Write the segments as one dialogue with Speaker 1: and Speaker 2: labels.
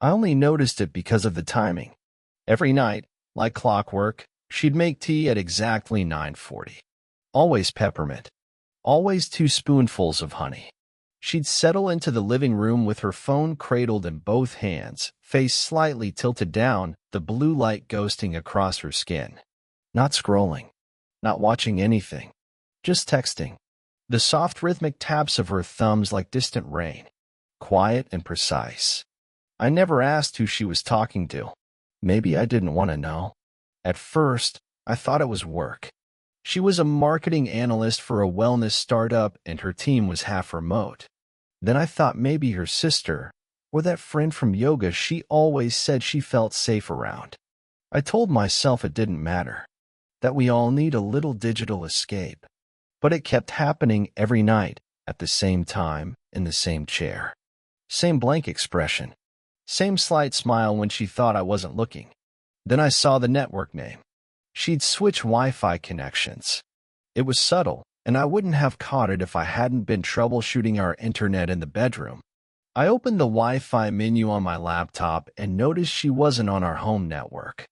Speaker 1: I only noticed it because of the timing. Every night, like clockwork, she'd make tea at exactly 9:40. Always peppermint. Always 2 spoonfuls of honey. She'd settle into the living room with her phone cradled in both hands, face slightly tilted down, the blue light ghosting across her skin. Not scrolling. Not watching anything. Just texting. The soft rhythmic taps of her thumbs like distant rain. Quiet and precise. I never asked who she was talking to. Maybe I didn't want to know. At first, I thought it was work. She was a marketing analyst for a wellness startup and her team was half remote. Then I thought maybe her sister, or that friend from yoga she always said she felt safe around. I told myself it didn't matter, that we all need a little digital escape. But it kept happening every night, at the same time, in the same chair. Same blank expression. Same slight smile when she thought I wasn't looking. Then I saw the network name. She'd switch Wi-Fi connections. It was subtle, and I wouldn't have caught it if I hadn't been troubleshooting our internet in the bedroom. I opened the Wi-Fi menu on my laptop and noticed she wasn't on our home network.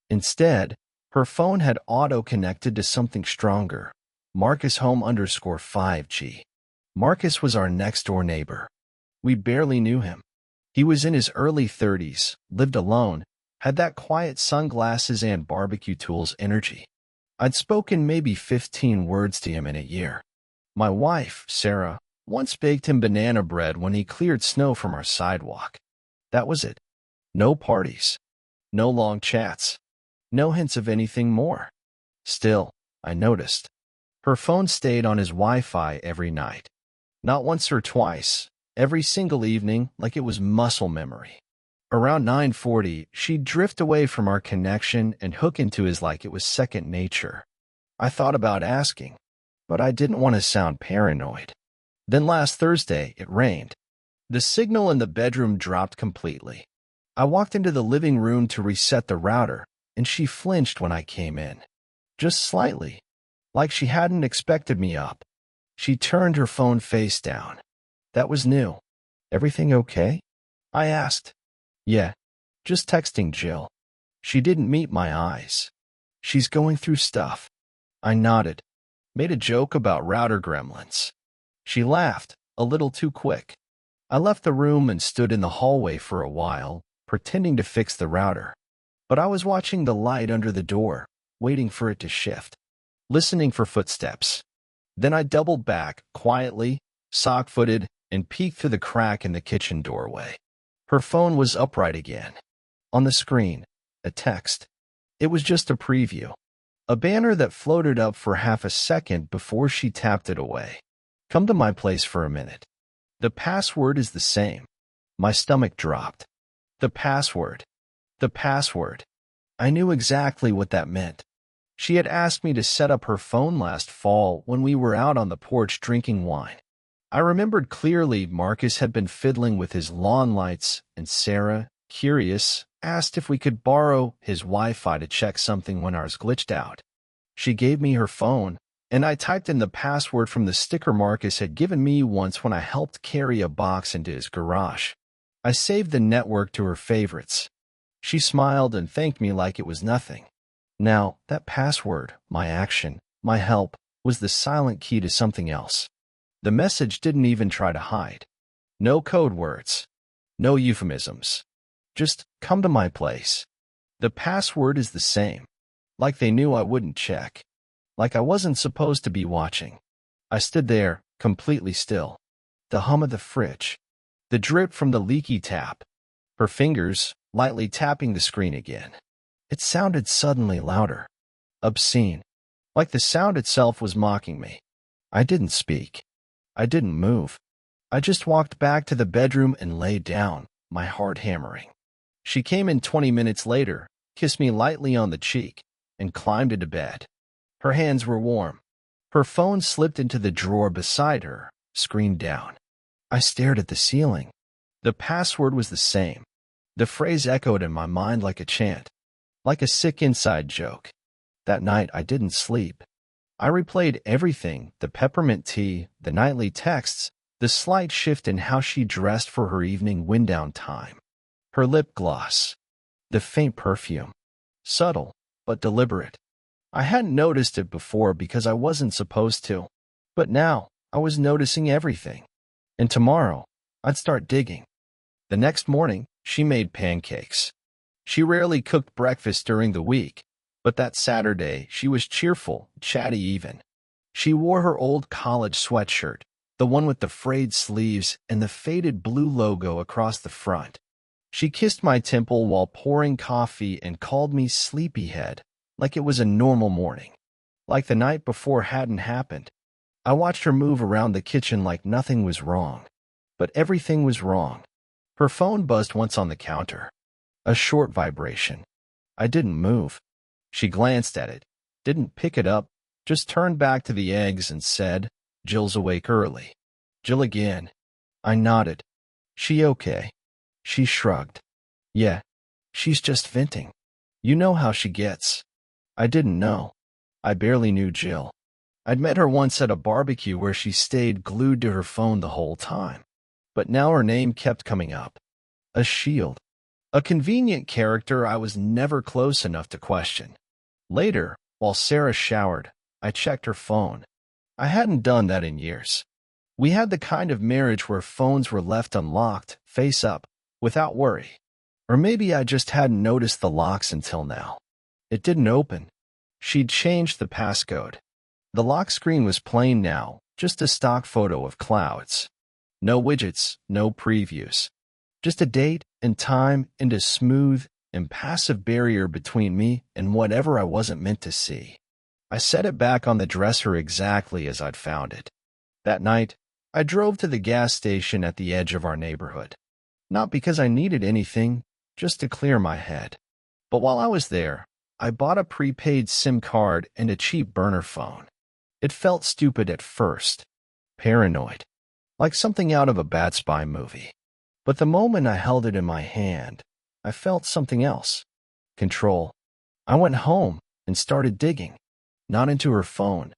Speaker 1: Instead, her phone had auto-connected to something stronger. Marcus Home _5G. Marcus was our next-door neighbor. We barely knew him. He was in his early 30s, lived alone, had that quiet sunglasses and barbecue tools energy. I'd spoken maybe 15 words to him in a year. My wife, Sarah, once baked him banana bread when he cleared snow from our sidewalk. That was it. No parties. No long chats. No hints of anything more. Still, I noticed. Her phone stayed on his Wi-Fi every night. Not once or twice. Every single evening, like it was muscle memory. Around 9:40, she'd drift away from our connection and hook into his like it was second nature. I thought about asking, but I didn't want to sound paranoid. Then last Thursday, it rained. The signal in the bedroom dropped completely. I walked into the living room to reset the router, and she flinched when I came in. Just slightly, like she hadn't expected me up. She turned her phone face down. That was new. Everything okay? I asked. Yeah, just texting Jill. She didn't meet my eyes. She's going through stuff. I nodded, made a joke about router gremlins. She laughed, a little too quick. I left the room and stood in the hallway for a while, pretending to fix the router. But I was watching the light under the door, waiting for it to shift, listening for footsteps. Then I doubled back, quietly, sock-footed, and peeked through the crack in the kitchen doorway. Her phone was upright again. On the screen, a text. It was just a preview. A banner that floated up for half a second before she tapped it away. Come to my place for a minute. The password is the same. My stomach dropped. The password. The password. I knew exactly what that meant. She had asked me to set up her phone last fall when we were out on the porch drinking wine. I remembered clearly Marcus had been fiddling with his lawn lights, and Sarah, curious, asked if we could borrow his Wi-Fi to check something when ours glitched out. She gave me her phone, and I typed in the password from the sticker Marcus had given me once when I helped carry a box into his garage. I saved the network to her favorites. She smiled and thanked me like it was nothing. Now, that password, my action, my help, was the silent key to something else. The message didn't even try to hide. No code words. No euphemisms. Just, come to my place. The password is the same. Like they knew I wouldn't check. Like I wasn't supposed to be watching. I stood there, completely still. The hum of the fridge. The drip from the leaky tap. Her fingers, lightly tapping the screen again. It sounded suddenly louder. Obscene. Like the sound itself was mocking me. I didn't speak. I didn't move. I just walked back to the bedroom and lay down, my heart hammering. She came in 20 minutes later, kissed me lightly on the cheek, and climbed into bed. Her hands were warm. Her phone slipped into the drawer beside her, screen down. I stared at the ceiling. The password was the same. The phrase echoed in my mind like a chant, like a sick inside joke. That night I didn't sleep. I replayed everything, the peppermint tea, the nightly texts, the slight shift in how she dressed for her evening wind-down time. Her lip gloss. The faint perfume. Subtle, but deliberate. I hadn't noticed it before because I wasn't supposed to. But now, I was noticing everything. And tomorrow, I'd start digging. The next morning, she made pancakes. She rarely cooked breakfast during the week, but that Saturday, she was cheerful, chatty even. She wore her old college sweatshirt, the one with the frayed sleeves and the faded blue logo across the front. She kissed my temple while pouring coffee and called me sleepyhead, like it was a normal morning. Like the night before hadn't happened. I watched her move around the kitchen like nothing was wrong. But everything was wrong. Her phone buzzed once on the counter. A short vibration. I didn't move. She glanced at it, didn't pick it up, just turned back to the eggs and said, "Jill's awake early." Jill again. I nodded. She okay? She shrugged. Yeah, she's just venting. You know how she gets. I didn't know. I barely knew Jill. I'd met her once at a barbecue where she stayed glued to her phone the whole time. But now her name kept coming up. A shield. A convenient character I was never close enough to question. Later, while Sarah showered, I checked her phone. I hadn't done that in years. We had the kind of marriage where phones were left unlocked, face up, without worry. Or maybe I just hadn't noticed the locks until now. It didn't open. She'd changed the passcode. The lock screen was plain now, just a stock photo of clouds. No widgets, no previews. Just a date and time and a smooth, impassive barrier between me and whatever I wasn't meant to see. I set it back on the dresser exactly as I'd found it. That night, I drove to the gas station at the edge of our neighborhood. Not because I needed anything, just to clear my head. But while I was there, I bought a prepaid SIM card and a cheap burner phone. It felt stupid at first, paranoid, like something out of a bad spy movie. But the moment I held it in my hand, I felt something else. Control. I went home and started digging. Not into her phone,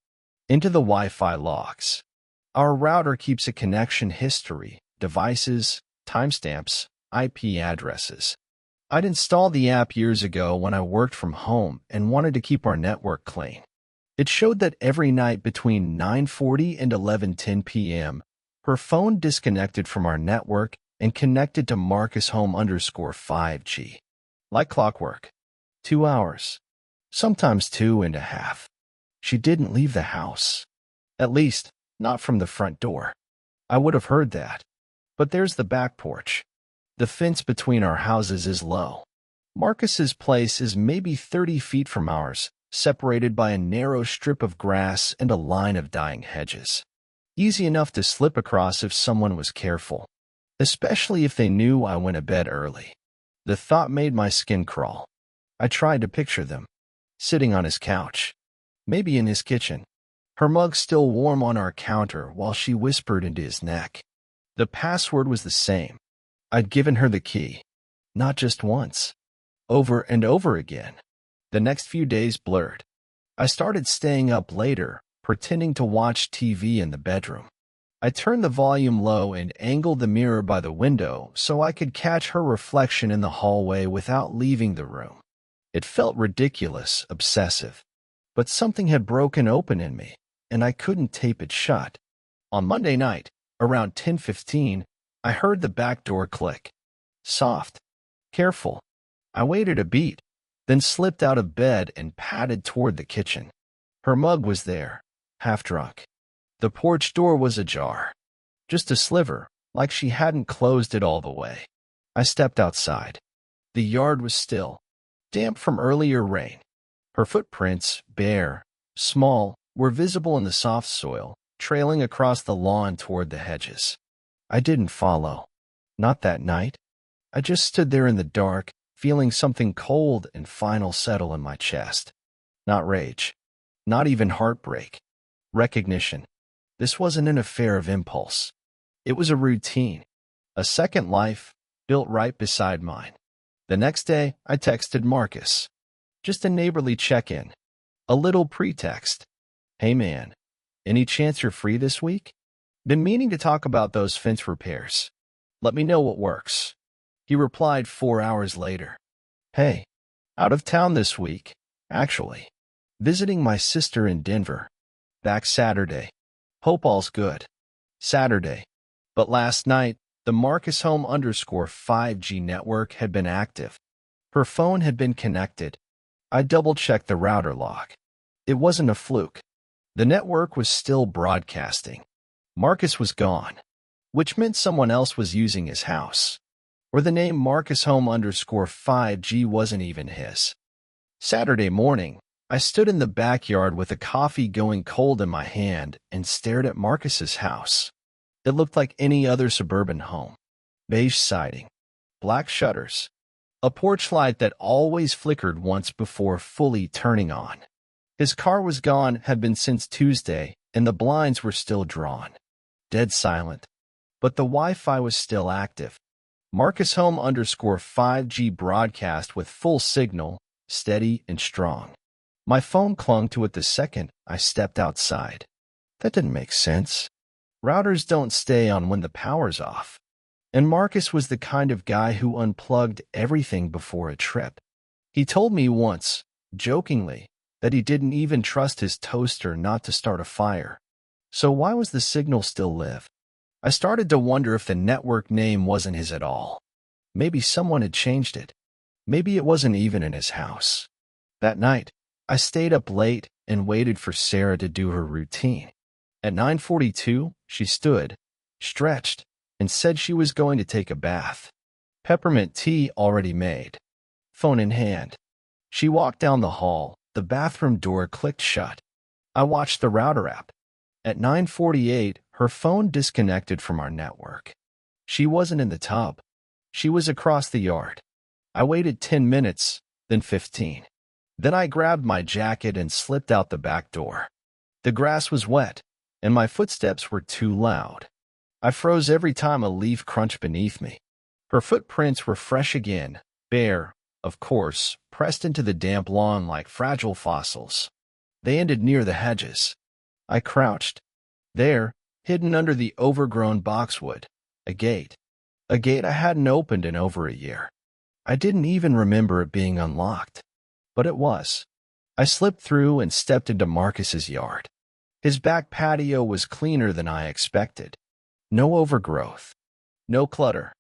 Speaker 1: into the Wi-Fi logs. Our router keeps a connection history, devices, timestamps, IP addresses. I'd installed the app years ago when I worked from home and wanted to keep our network clean. It showed that every night between 9:40 and 11:10 p.m., her phone disconnected from our network and connected to Marcus Home _5G. Like clockwork. 2 hours. Sometimes 2.5. She didn't leave the house. At least, not from the front door. I would have heard that. But there's the back porch. The fence between our houses is low. Marcus's place is maybe 30 feet from ours, separated by a narrow strip of grass and a line of dying hedges. Easy enough to slip across if someone was careful, especially if they knew I went to bed early. The thought made my skin crawl. I tried to picture them, sitting on his couch, maybe in his kitchen, her mug still warm on our counter while she whispered into his neck. The password was the same. I'd given her the key, not just once, over and over again. The next few days blurred. I started staying up later, pretending to watch TV in the bedroom. I turned the volume low and angled the mirror by the window so I could catch her reflection in the hallway without leaving the room. It felt ridiculous, obsessive, but something had broken open in me, and I couldn't tape it shut. On Monday night, around 10:15, I heard the back door click. Soft, careful. I waited a beat, then slipped out of bed and padded toward the kitchen. Her mug was there, half drunk. The porch door was ajar. Just a sliver, like she hadn't closed it all the way. I stepped outside. The yard was still, damp from earlier rain. Her footprints, bare, small, were visible in the soft soil, trailing across the lawn toward the hedges. I didn't follow. Not that night. I just stood there in the dark, feeling something cold and final settle in my chest. Not rage. Not even heartbreak. Recognition. This wasn't an affair of impulse. It was a routine. A second life, built right beside mine. The next day, I texted Marcus. Just a neighborly check-in. A little pretext. Hey man, any chance you're free this week? Been meaning to talk about those fence repairs. Let me know what works. He replied 4 hours later. Hey, out of town this week, actually. Visiting my sister in Denver. Back Saturday. Hope all's good. Saturday. But last night, the Marcus Home _ 5G network had been active. Her phone had been connected. I double-checked the router log. It wasn't a fluke. The network was still broadcasting. Marcus was gone, which meant someone else was using his house. Or the name Marcus Home _ 5G wasn't even his. Saturday morning, I stood in the backyard with a coffee going cold in my hand and stared at Marcus's house. It looked like any other suburban home. Beige siding, black shutters, a porch light that always flickered once before fully turning on. His car was gone, had been since Tuesday, and the blinds were still drawn. Dead silent. But the Wi-Fi was still active. Marcus Home _ 5G broadcast with full signal, steady and strong. My phone clung to it the second I stepped outside. That didn't make sense. Routers don't stay on when the power's off. And Marcus was the kind of guy who unplugged everything before a trip. He told me once, jokingly, that he didn't even trust his toaster not to start a fire. So why was the signal still live? I started to wonder if the network name wasn't his at all. Maybe someone had changed it. Maybe it wasn't even in his house. That night, I stayed up late and waited for Sarah to do her routine. At 9:42, she stood, stretched, and said she was going to take a bath. Peppermint tea already made. Phone in hand. She walked down the hall. The bathroom door clicked shut. I watched the router app. At 9:48, her phone disconnected from our network. She wasn't in the tub. She was across the yard. I waited 10 minutes, then 15. Then I grabbed my jacket and slipped out the back door. The grass was wet, and my footsteps were too loud. I froze every time a leaf crunched beneath me. Her footprints were fresh again, bare, of course, pressed into the damp lawn like fragile fossils. They ended near the hedges. I crouched. There, hidden under the overgrown boxwood, a gate. A gate I hadn't opened in over a year. I didn't even remember it being unlocked. But it was. I slipped through and stepped into Marcus's yard. His back patio was cleaner than I expected. No overgrowth. No clutter.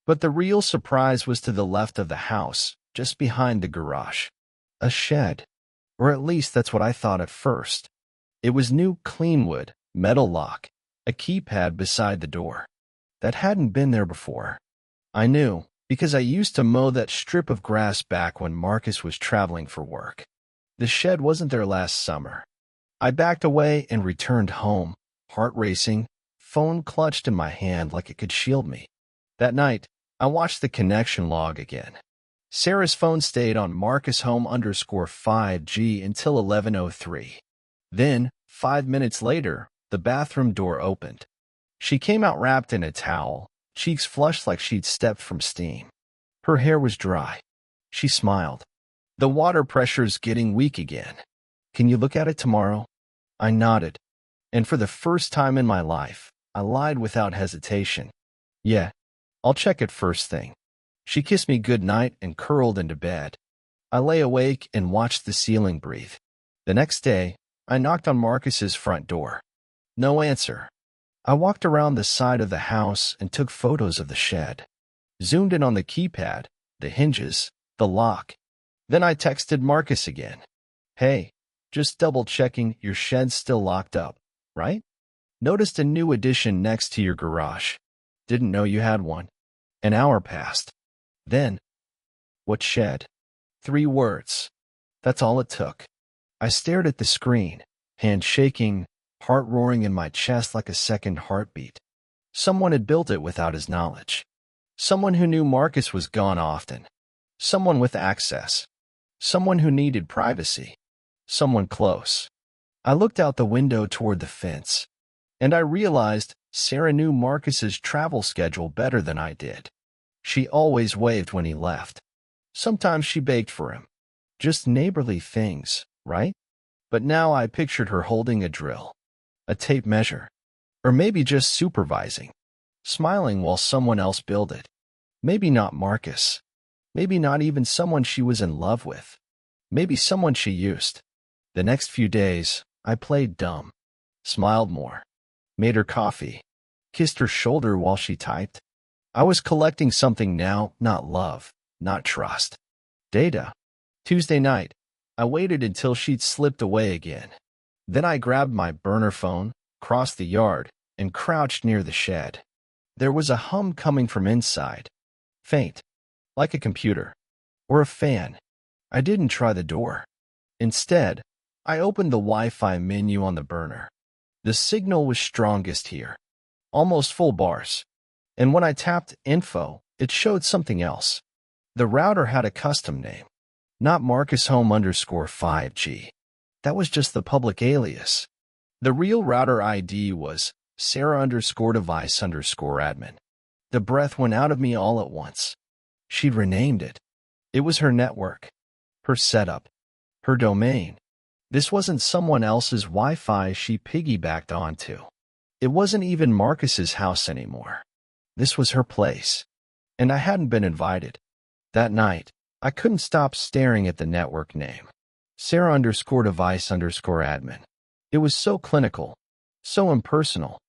Speaker 1: But the real surprise was to the left of the house, just behind the garage. A shed. Or at least that's what I thought at first. It was new clean wood, metal lock, a keypad beside the door. That hadn't been there before. I knew, because I used to mow that strip of grass back when Marcus was traveling for work. The shed wasn't there last summer. I backed away and returned home, heart racing, phone clutched in my hand like it could shield me. That night, I watched the connection log again. Sarah's phone stayed on Marcus Home _ 5G until 11:03. Then, 5 minutes later, the bathroom door opened. She came out wrapped in a towel, cheeks flushed like she'd stepped from steam. Her hair was dry. She smiled. The water pressure's getting weak again. Can you look at it tomorrow? I nodded. And for the first time in my life, I lied without hesitation. Yeah, I'll check it first thing. She kissed me goodnight and curled into bed. I lay awake and watched the ceiling breathe. The next day, I knocked on Marcus's front door. No answer. I walked around the side of the house and took photos of the shed. Zoomed in on the keypad, the hinges, the lock. Then I texted Marcus again. Hey, just double-checking your shed's still locked up, right? Noticed a new addition next to your garage. Didn't know you had one. An hour passed. Then, what shed? 3 words. That's all it took. I stared at the screen, hand shaking, heart roaring in my chest like a second heartbeat. Someone had built it without his knowledge. Someone who knew Marcus was gone often. Someone with access. Someone who needed privacy. Someone close. I looked out the window toward the fence, and I realized Sarah knew Marcus's travel schedule better than I did. She always waved when he left. Sometimes she baked for him. Just neighborly things, right? But now I pictured her holding a drill, a tape measure, or maybe just supervising, smiling while someone else built it. Maybe not Marcus. Maybe not even someone she was in love with. Maybe someone she used. The next few days, I played dumb, smiled more, made her coffee, kissed her shoulder while she typed. I was collecting something now, not love, not trust. Data. Tuesday night, I waited until she'd slipped away again. Then I grabbed my burner phone, crossed the yard, and crouched near the shed. There was a hum coming from inside. Faint, like a computer. Or a fan. I didn't try the door. Instead, I opened the Wi-Fi menu on the burner. The signal was strongest here. Almost full bars. And when I tapped info, it showed something else. The router had a custom name. Not Marcus Home _5G. That was just the public alias. The real router ID was Sarah _device _admin. The breath went out of me all at once. She'd renamed it. It was her network, her setup, her domain. This wasn't someone else's Wi-Fi she piggybacked onto. It wasn't even Marcus's house anymore. This was her place. And I hadn't been invited. That night, I couldn't stop staring at the network name. Sarah _device _admin. It was so clinical, so impersonal,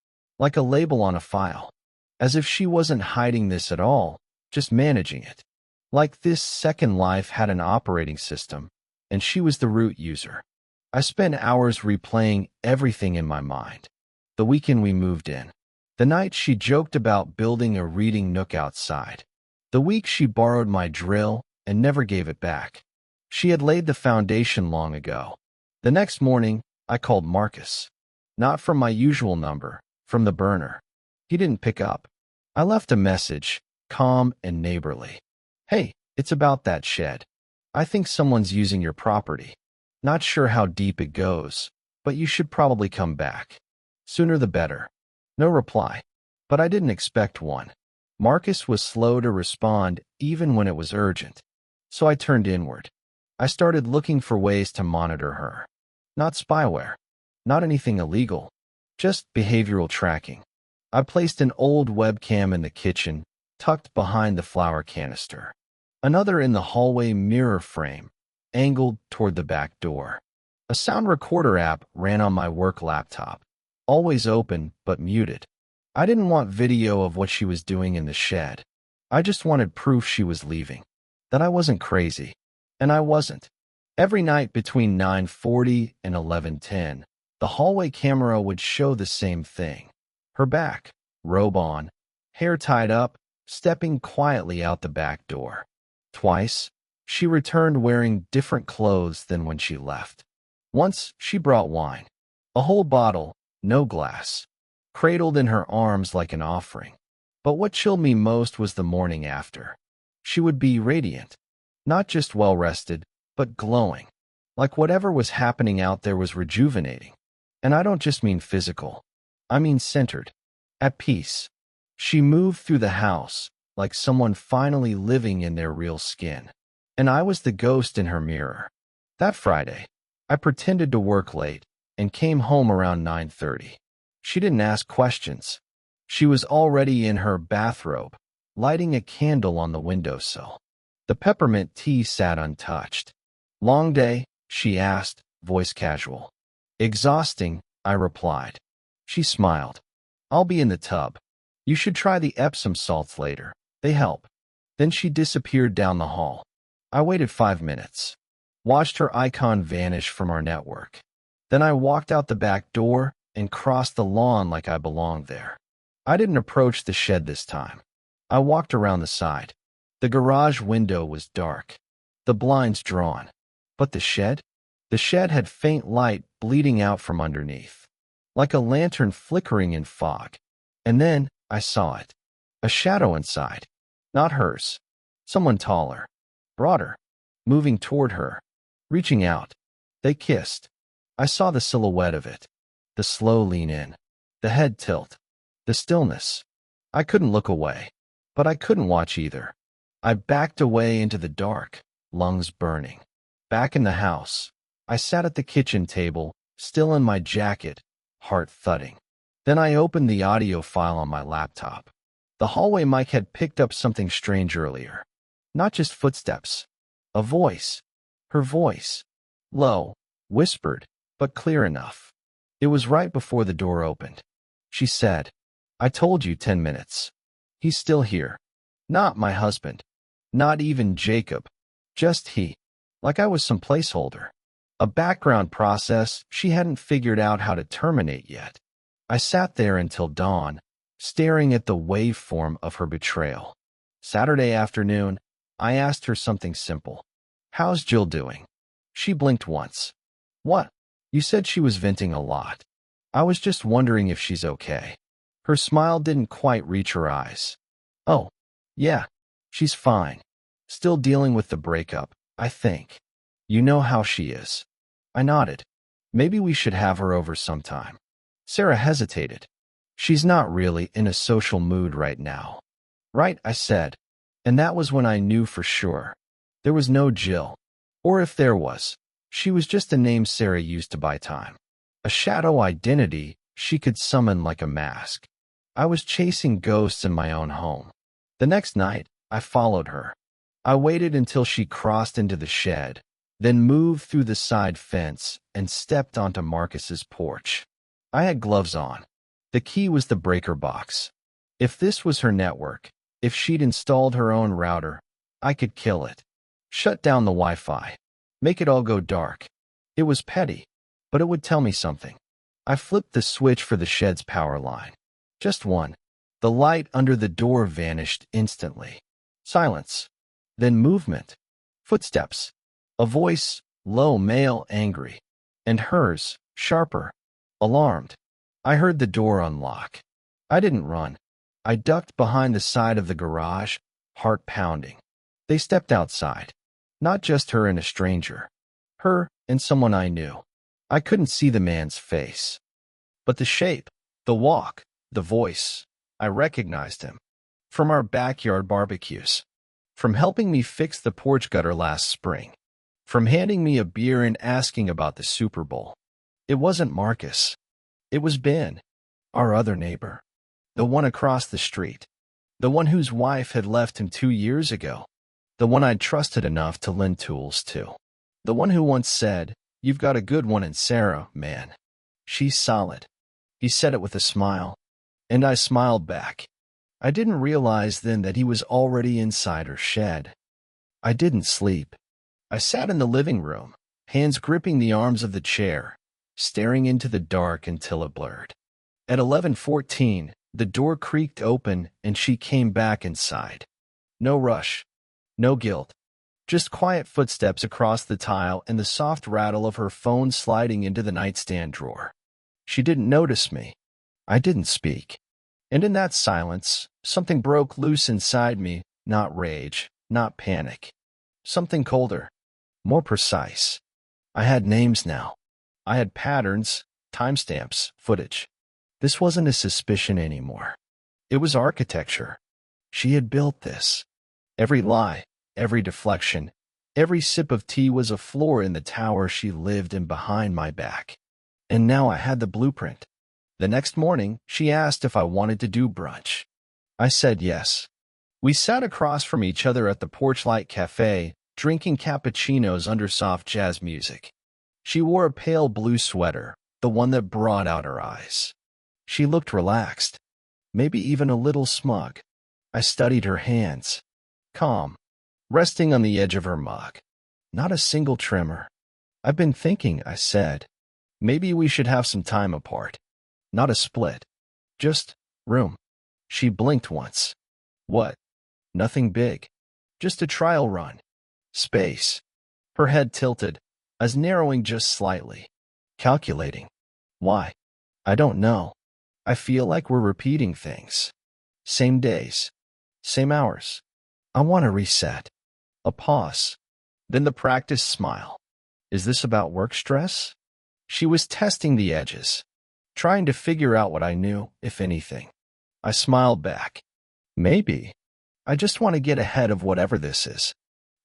Speaker 1: like a label on a file. As if she wasn't hiding this at all, just managing it. Like this second life had an operating system, and she was the root user. I spent hours replaying everything in my mind. The weekend we moved in. The night she joked about building a reading nook outside. The week she borrowed my drill and never gave it back. She had laid the foundation long ago. The next morning, I called Marcus. Not from my usual number, from the burner. He didn't pick up. I left a message, calm and neighborly. Hey, it's about that shed. I think someone's using your property. Not sure how deep it goes, but you should probably come back. Sooner the better. No reply. But I didn't expect one. Marcus was slow to respond even when it was urgent. So I turned inward. I started looking for ways to monitor her. Not spyware. Not anything illegal. Just behavioral tracking. I placed an old webcam in the kitchen, tucked behind the flour canister. Another in the hallway mirror frame, angled toward the back door. A sound recorder app ran on my work laptop. Always open, but muted. I didn't want video of what she was doing in the shed. I just wanted proof she was leaving. That I wasn't crazy. And I wasn't. Every night between 9:40 and 11:10, the hallway camera would show the same thing. Her back, robe on, hair tied up, stepping quietly out the back door. Twice, she returned wearing different clothes than when she left. Once, she brought wine. A whole bottle, no glass. Cradled in her arms like an offering. But what chilled me most was the morning after. She would be radiant. Not just well-rested, but glowing. Like whatever was happening out there was rejuvenating. And I don't just mean physical. I mean centered. At peace. She moved through the house, like someone finally living in their real skin. And I was the ghost in her mirror. That Friday, I pretended to work late and came home around 9:30. She didn't ask questions. She was already in her bathrobe, lighting a candle on the windowsill. The peppermint tea sat untouched. Long day, she asked, voice casual. Exhausting, I replied. She smiled. I'll be in the tub. You should try the Epsom salts later. They help. Then she disappeared down the hall. I waited 5 minutes. Watched her icon vanish from our network. Then I walked out the back door and crossed the lawn like I belonged there. I didn't approach the shed this time. I walked around the side. The garage window was dark. The blinds drawn. But the shed? The shed had faint light bleeding out from underneath. Like a lantern flickering in fog. And then I saw it. A shadow inside. Not hers. Someone taller. Broader. Moving toward her. Reaching out. They kissed. I saw the silhouette of it. The slow lean in. The head tilt. The stillness. I couldn't look away. But I couldn't watch either. I backed away into the dark, lungs burning. Back in the house, I sat at the kitchen table, still in my jacket, heart thudding. Then I opened the audio file on my laptop. The hallway mic had picked up something strange earlier. Not just footsteps. A voice. Her voice. Low, whispered, but clear enough. It was right before the door opened. She said, "I told you 10 minutes. He's still here. Not my husband. Not even Jacob. Just he. Like I was some placeholder. A background process she hadn't figured out how to terminate yet." I sat there until dawn, staring at the waveform of her betrayal. Saturday afternoon, I asked her something simple. "How's Jill doing?" She blinked once. "What?" "You said she was venting a lot. I was just wondering if she's okay." Her smile didn't quite reach her eyes. "Oh, yeah, she's fine. Still dealing with the breakup, I think. You know how she is." I nodded. "Maybe we should have her over sometime." Sarah hesitated. "She's not really in a social mood right now." "Right," I said. And that was when I knew for sure. There was no Jill. Or if there was, she was just a name Sarah used to buy time. A shadow identity she could summon like a mask. I was chasing ghosts in my own home. The next night, I followed her. I waited until she crossed into the shed, then moved through the side fence and stepped onto Marcus's porch. I had gloves on. The key was the breaker box. If this was her network, if she'd installed her own router, I could kill it. Shut down the Wi-Fi. Make it all go dark. It was petty, but it would tell me something. I flipped the switch for the shed's power line. Just one. The light under the door vanished instantly. Silence. Then movement. Footsteps. A voice, low, male, angry. And hers, sharper. Alarmed. I heard the door unlock. I didn't run. I ducked behind the side of the garage, heart pounding. They stepped outside. Not just her and a stranger. Her and someone I knew. I couldn't see the man's face. But the shape, the walk, the voice, I recognized him. From our backyard barbecues. From helping me fix the porch gutter last spring. From handing me a beer and asking about the Super Bowl. It wasn't Marcus. It was Ben, our other neighbor. The one across the street. The one whose wife had left him 2 years ago. The one I'd trusted enough to lend tools to. The one who once said, "You've got a good one in Sarah, man. She's solid." He said it with a smile. And I smiled back. I didn't realize then that he was already inside her shed. I didn't sleep. I sat in the living room, hands gripping the arms of the chair, staring into the dark until it blurred. At 11:14, the door creaked open and she came back inside. No rush. No guilt. Just quiet footsteps across the tile and the soft rattle of her phone sliding into the nightstand drawer. She didn't notice me. I didn't speak. And in that silence, something broke loose inside me, not rage, not panic. Something colder, more precise. I had names now. I had patterns, timestamps, footage. This wasn't a suspicion anymore. It was architecture. She had built this. Every lie, every deflection, every sip of tea was a floor in the tower she lived in behind my back. And now I had the blueprint. The next morning, she asked if I wanted to do brunch. I said yes. We sat across from each other at the Porchlight Cafe, drinking cappuccinos under soft jazz music. She wore a pale blue sweater, the one that brought out her eyes. She looked relaxed, maybe even a little smug. I studied her hands. Calm, resting on the edge of her mug. Not a single tremor. "I've been thinking," I said. "Maybe we should have some time apart. Not a split. Just room." She blinked once. "What?" "Nothing big. Just a trial run. Space." Her head tilted, eyes narrowing just slightly. Calculating. "Why?" "I don't know. I feel like we're repeating things. Same days. Same hours. I want to reset." A pause. Then the practiced smile. "Is this about work stress?" She was testing the edges, trying to figure out what I knew, if anything. I smiled back. "Maybe. I just want to get ahead of whatever this is."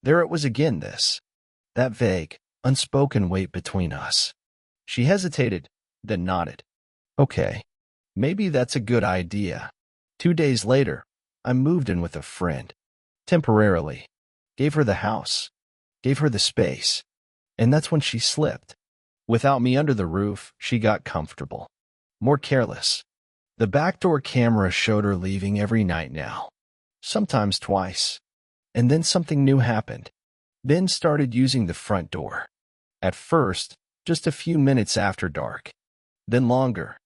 Speaker 1: There it was again, this. That vague, unspoken weight between us. She hesitated, then nodded. "Okay. Maybe that's a good idea." 2 days later, I moved in with a friend. Temporarily. Gave her the house. Gave her the space. And that's when she slipped. Without me under the roof, she got comfortable. More careless. The backdoor camera showed her leaving every night now. Sometimes twice. And then something new happened. Ben started using the front door. At first, just a few minutes after dark. Then longer.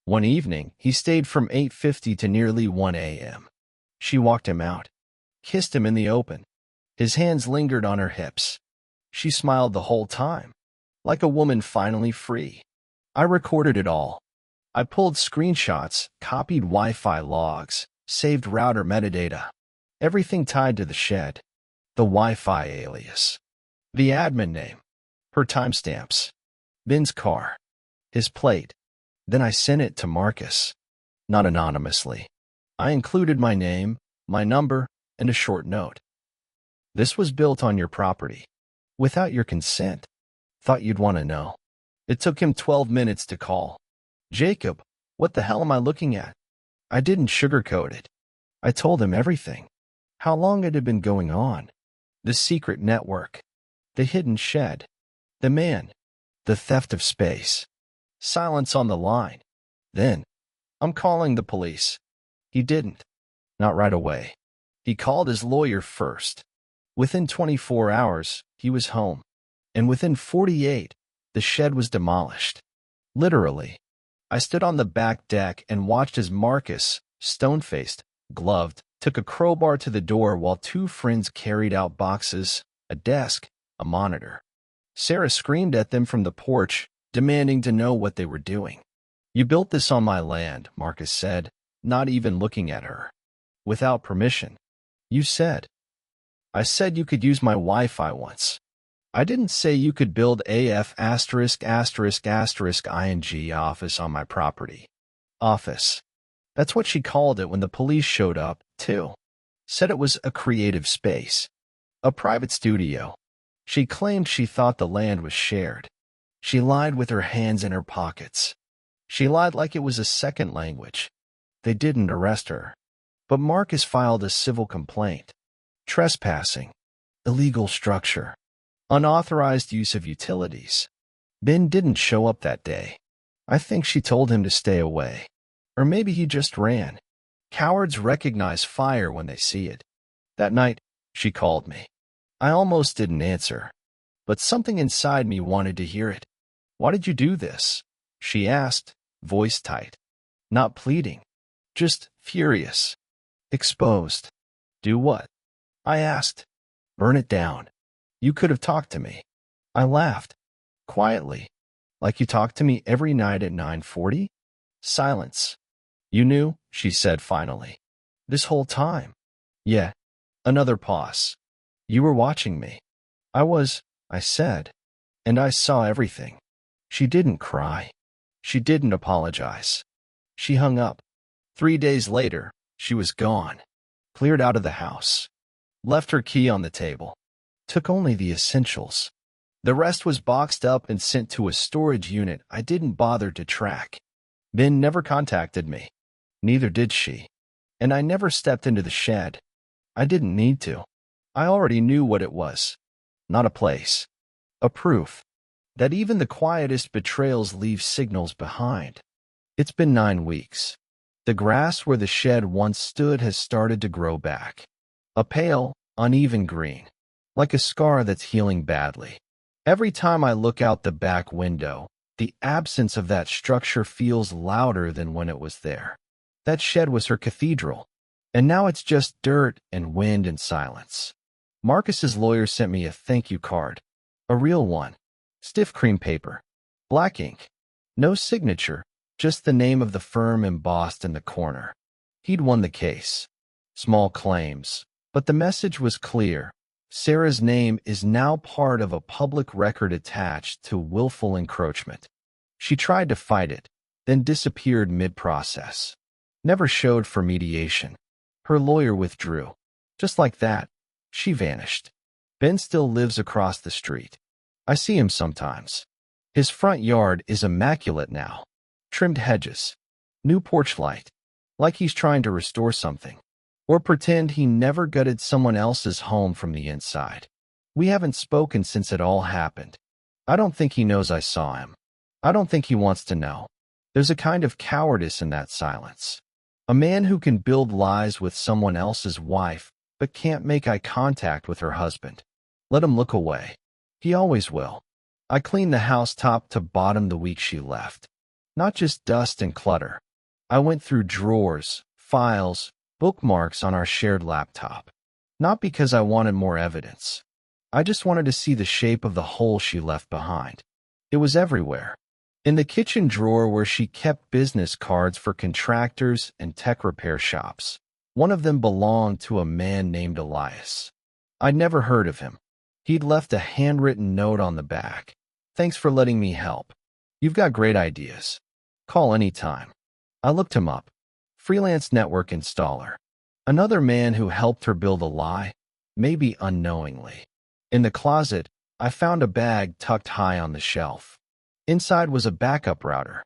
Speaker 1: One evening, he stayed from 8:50 to nearly 1 a.m. She walked him out. Kissed him in the open. His hands lingered on her hips. She smiled the whole time. Like a woman finally free. I recorded it all. I pulled screenshots, copied Wi-Fi logs, saved router metadata. Everything tied to the shed. The Wi-Fi alias. The admin name. Her timestamps. Ben's car. His plate. Then I sent it to Marcus. Not anonymously. I included my name, my number, and a short note. This was built on your property. Without your consent. Thought you'd want to know. It took him 12 minutes to call. Jacob, what the hell am I looking at? I didn't sugarcoat it. I told him everything. How long it had been going on. The secret network. The hidden shed. The man. The theft of space. Silence on the line. Then, I'm calling the police. He didn't. Not right away. He called his lawyer first. Within 24 hours, he was home. And within 48, the shed was demolished. Literally. I stood on the back deck and watched as Marcus, stone-faced, gloved, took a crowbar to the door while two friends carried out boxes, a desk, a monitor. Sarah screamed at them from the porch, demanding to know what they were doing. You built this on my land, Marcus said, not even looking at her. Without permission. You said. I said you could use my Wi-Fi once. I didn't say you could build AF***************************** ing office on my property. Office. That's what she called it when the police showed up, too. Said it was a creative space. A private studio. She claimed she thought the land was shared. She lied with her hands in her pockets. She lied like it was a second language. They didn't arrest her. But Marcus filed a civil complaint. Trespassing. Illegal structure. Unauthorized use of utilities. Ben didn't show up that day. I think she told him to stay away. Or maybe he just ran. Cowards recognize fire when they see it. That night, she called me. I almost didn't answer. But something inside me wanted to hear it. Why did you do this? She asked, voice tight. Not pleading. Just furious. Exposed. Do what? I asked. Burn it down. You could have talked to me. I laughed. Quietly. Like you talk to me every night at 9:40? Silence. You knew, she said finally. This whole time. Yeah. Another pause. You were watching me. I was, I said. And I saw everything. She didn't cry. She didn't apologize. She hung up. 3 days later, she was gone. Cleared out of the house. Left her key on the table. Took only the essentials. The rest was boxed up and sent to a storage unit I didn't bother to track. Ben never contacted me. Neither did she. And I never stepped into the shed. I didn't need to. I already knew what it was. Not a place. A proof. That even the quietest betrayals leave signals behind. It's been 9 weeks. The grass where the shed once stood has started to grow back. A pale, uneven green. Like a scar that's healing badly. Every time I look out the back window, the absence of that structure feels louder than when it was there. That shed was her cathedral, and now it's just dirt and wind and silence. Marcus's lawyer sent me a thank you card. A real one. Stiff cream paper. Black ink. No signature, just the name of the firm embossed in the corner. He'd won the case. Small claims, but the message was clear. Sarah's name is now part of a public record attached to willful encroachment. She tried to fight it, then disappeared mid-process. Never showed for mediation. Her lawyer withdrew. Just like that, she vanished. Ben still lives across the street. I see him sometimes. His front yard is immaculate now. Trimmed hedges. New porch light. Like he's trying to restore something. Or pretend he never gutted someone else's home from the inside. We haven't spoken since it all happened. I don't think he knows I saw him. I don't think he wants to know. There's a kind of cowardice in that silence. A man who can build lies with someone else's wife, but can't make eye contact with her husband. Let him look away. He always will. I cleaned the house top to bottom the week she left. Not just dust and clutter. I went through drawers, files, bookmarks on our shared laptop. Not because I wanted more evidence. I just wanted to see the shape of the hole she left behind. It was everywhere. In the kitchen drawer where she kept business cards for contractors and tech repair shops. One of them belonged to a man named Elias. I'd never heard of him. He'd left a handwritten note on the back. Thanks for letting me help. You've got great ideas. Call anytime. I looked him up. Freelance network installer. Another man who helped her build a lie, maybe unknowingly. In the closet, I found a bag tucked high on the shelf. Inside was a backup router.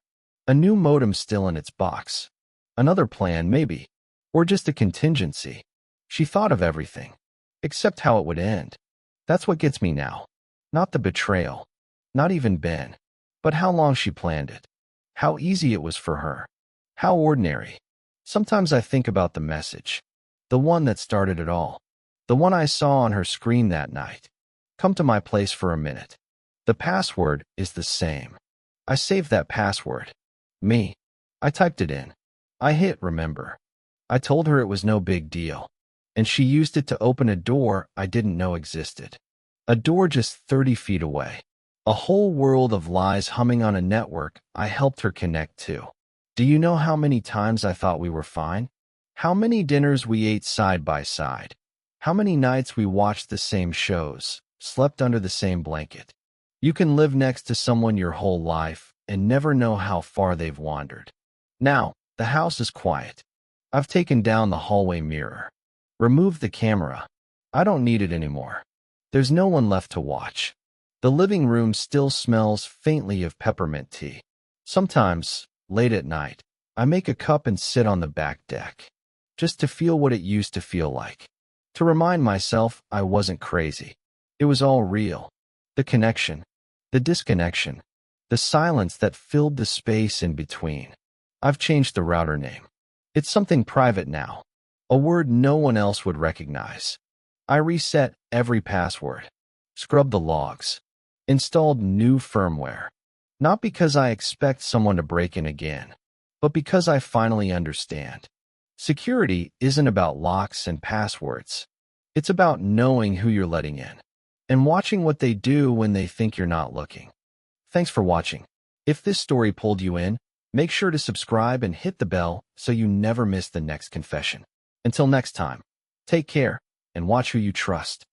Speaker 1: A new modem still in its box. Another plan, maybe. Or just a contingency. She thought of everything. Except how it would end. That's what gets me now. Not the betrayal. Not even Ben. But how long she planned it. How easy it was for her. How ordinary. Sometimes I think about the message. The one that started it all. The one I saw on her screen that night. Come to my place for a minute. The password is the same. I saved that password. Me. I typed it in. I hit remember. I told her it was no big deal. And she used it to open a door I didn't know existed. A door just 30 feet away. A whole world of lies humming on a network I helped her connect to. Do you know how many times I thought we were fine? How many dinners we ate side by side? How many nights we watched the same shows, slept under the same blanket? You can live next to someone your whole life and never know how far they've wandered. Now, the house is quiet. I've taken down the hallway mirror. Removed the camera. I don't need it anymore. There's no one left to watch. The living room still smells faintly of peppermint tea. Sometimes, late at night, I make a cup and sit on the back deck. Just to feel what it used to feel like. To remind myself I wasn't crazy. It was all real. The connection. The disconnection. The silence that filled the space in between. I've changed the router name. It's something private now. A word no one else would recognize. I reset every password. Scrubbed the logs. Installed new firmware. Not because I expect someone to break in again, but because I finally understand. Security isn't about locks and passwords. It's about knowing who you're letting in and watching what they do when they think you're not looking. Thanks for watching. If this story pulled you in, make sure to subscribe and hit the bell so you never miss the next confession. Until next time, take care and watch who you trust.